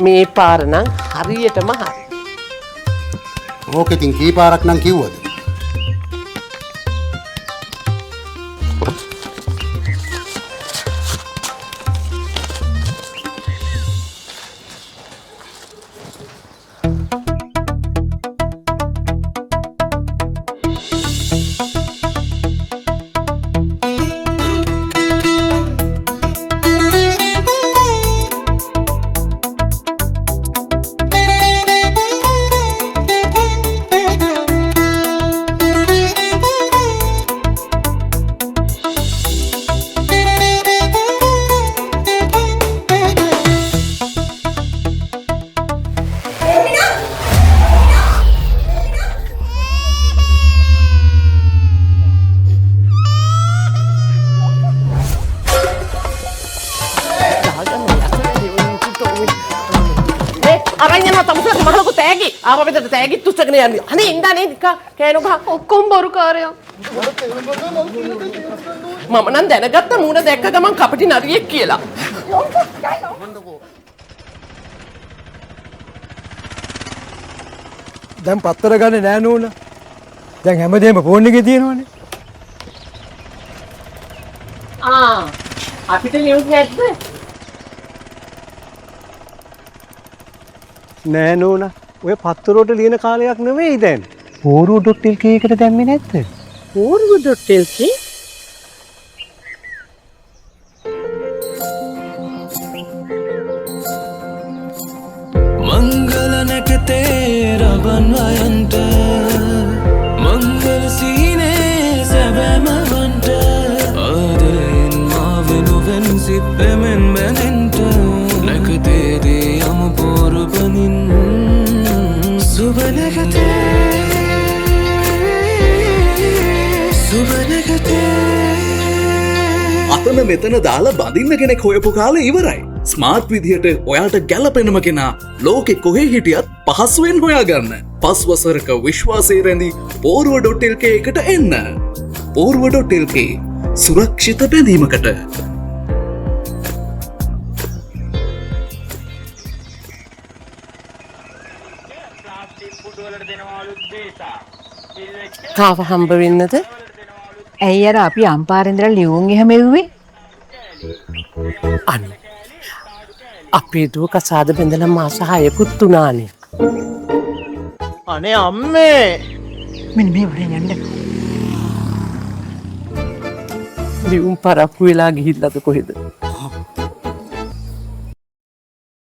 මේ පාර නම් හරියටම හරි. ඕකෙ තින් කී පාරක් නම් කිව්වද? අපිට තෑගිත් උස්සගෙන යන්නේ. අනේ ඉඳානේ නිකන් කෑනෝ ගහ ඔක්කොම බොරුකාරයෝ. මම නම් දැනගත්ත මූණ දැක්ක ගමන් කපටි නරියෙක් කියලා. දැන් පත්තර ගන්නේ නෑ නෝන. දැන් හැමදේම ෆෝන් එකේ තියෙනවනේ. අපිට නිවුස් නැද්ද? නෑ නෝන. ඔය පත්තරෝට ලියන කාලයක් නෙවෙයි දැන්. පෝරුව.lk එකට දැම්මේ නැද්ද? පෝරුව.lk मंगल नकते रबन वयंत मंगल सीने सबम वंत आदरेन माविनुवन सिप्पेमेन बेनेंत नकते दे यम पोरबनिन सुबनगते අතන මෙතන දාලා බඳින්න කෙනෙක් හොයපු කාලේ ඉවරයි. ස්මාර්ට් විදිහට ඔයාට ගැලපෙනම කෙනා ලෝකෙ කොහේ හිටියත් පහසුවෙන් හොයාගන්න. 5 වසරක විශ්වාසය රැඳි පෝරුව.lk එකට එන්න. පෝරුව.lk සුරක්ෂිත බැඳීමකට. කාව හම්බ වෙන්නද? ඇයි අර අපි අම්පාරෙන්දර ලියුම් එහෙම එව්වේ? අනේ අපේ දුව කසාද බැඳලා මාස 6කුත් උනානේ. අනේ අම්මේ. මෙන්න මේ වරෙන් යන්න. ලියුම් පරක්කු වෙලා ගිහිල්ලාද කොහෙද?